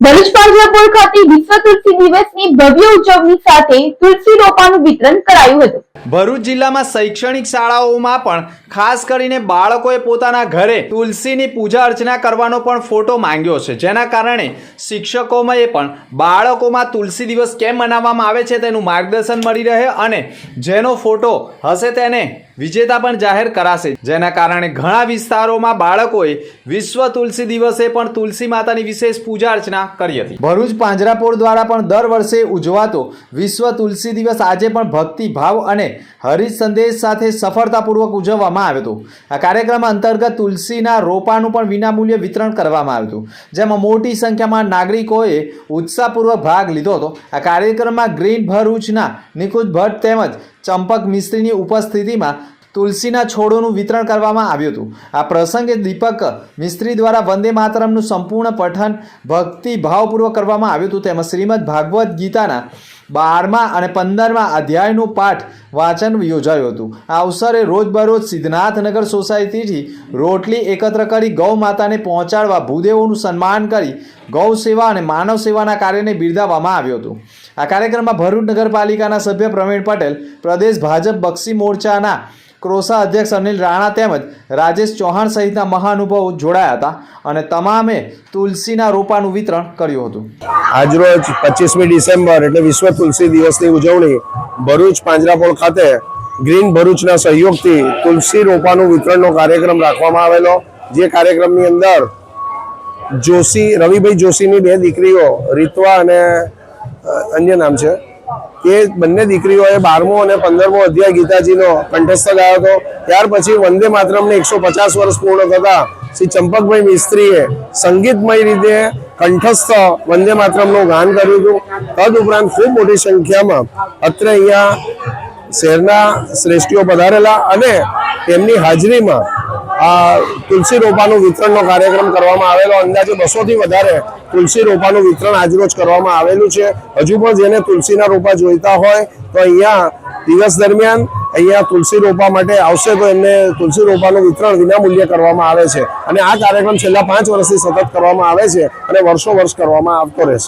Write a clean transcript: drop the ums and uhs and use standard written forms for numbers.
ભરૂચ પાંજરાપોળ ખાતે વિશ્વ તુલસી દિવસની ભવ્ય ઉજવણી સાથે તુલસી રોપાનું વિતરણ કરાયું હતું। ભરૂચ જિલ્લામાં શૈક્ષણિક શાળાઓમાં પણ ખાસ કરીને બાળકોએ પોતાના ઘરે તુલસીની પૂજા અર્ચના કરવાનો પણ ફોટો માંગ્યો છે, જેના કારણે શિક્ષકોમાં પણ બાળકોમાં તુલસી દિવસ કેમ મનાવવામાં આવે છે તેનું માર્ગદર્શન મળી રહે અને જેનો ફોટો હશે તેને વિજેતા પણ જાહેર કરાશે, જેના કારણે ઘણા વિસ્તારોમાં બાળકોએ વિશ્વ તુલસી દિવસે પણ તુલસી માતાની વિશેષ પૂજા અર્ચના કરી હતી। ભરૂચ પાંજરાપોળ દ્વારા પણ દર વર્ષે ઉજવાતો વિશ્વ તુલસી દિવસ આજે પણ ભક્તિ ભાવ અને હરિત સંદેશ સાથે સફળતાપૂર્વક ઉજવવામાં આવ્યો હતો। આ કાર્યક્રમ અંતર્ગત તુલસીના રોપાનું પણ વિનામૂલ્યે વિતરણ કરવામાં આવ્યું હતું, જેમાં મોટી સંખ્યામાં નાગરિકોએ ઉત્સાહપૂર્વક ભાગ લીધો હતો। આ કાર્યક્રમમાં ગ્રીન ભરૂચના નિકુંજ ભટ્ટ તેમજ ચંપક મિસ્ત્રીની ઉપસ્થિતિમાં તુલસીના છોડોનું વિતરણ કરવામાં આવ્યું હતું। આ પ્રસંગે દીપક મિસ્ત્રી દ્વારા વંદે માતરમનું સંપૂર્ણ પઠન ભક્તિ ભાવપૂર્વક કરવામાં આવ્યું હતું, તેમજ શ્રીમદ ભાગવત ગીતાના 12મા અને 15મા અધ્યાયનું પાઠ વાંચન યોજાયું હતું। આ અવસરે રોજબરોજ સિદ્ધનાથનગર સોસાયટીથી રોટલી એકત્ર કરી ગૌ માતાને પહોંચાડવા ભૂદેવોનું સન્માન કરી ગૌ સેવા અને માનવ સેવાના કાર્યને બિરદાવવામાં આવ્યું હતું। આ કાર્યક્રમમાં ભરૂચ નગરપાલિકાના સભ્ય પ્રવીણ પટેલ, પ્રદેશ ભાજપ બક્ષી મોરચાના ક્રોસા અધ્યક્ષ અનિલ રાણા તેમજ રાજેશ ચૌહાણ સહિતના મહાનુભાવો જોડાયા હતા અને તમામે તુલસીના રોપાનું વિતરણ કર્યું હતું। આજરોજ 25મી ડિસેમ્બર એટલે વિશ્વ તુલસી દિવસની ઉજવણી ભરૂચ પાંજરાપોળ ખાતે ગ્રીન ભરૂચના સહયોગથી તુલસી રોપાનું વિતરણનો કાર્યક્રમ રાખવામાં આવેલો, જે કાર્યક્રમની અંદર રવિભાઈ જોશીની 2 દીકરીઓ રીતવા અને અન્ય નામ છે એ બંને દીકરીઓએ 12મો અને 15મો અધ્યાય ગીતાજીનો કંઠસ્થ ગાયો હતો। ત્યાર પછી વંદે માતરમને 150 વર્ષ પૂર્ણ થતા શ્રી ચંપકભાઈ મિસ્ત્રીએ સંગીતમય રીતે કંઠસ્થ વંદે માતરમનું ગાન કર્યું હતું। તદુપરાંત ખૂબ મોટી સંખ્યામાં અત્રે અહીંયા શહેરના શ્રેષ્ઠીઓ પધારેલા અને તેમની હાજરીમાં આ તુલસી રોપાનું વિતરણનો કાર્યક્રમ કરવામાં આવેલો। અંદાજે 200થી વધારે તુલસી રોપાનું વિતરણ આજરોજ કરવામાં આવેલું છે। હજુ પણ જેને તુલસીના રોપા જોઈતા હોય તો અહીંયા દિવસ દરમિયાન અહીંયા તુલસી રોપા માટે આવશે તો એમને તુલસી રોપાનું વિતરણ વિનામૂલ્યે કરવામાં આવે છે અને આ કાર્યક્રમ છેલ્લા 5 વર્ષથી સતત કરવામાં આવે છે અને વર્ષો વર્ષ કરવામાં આવતો રહેશે।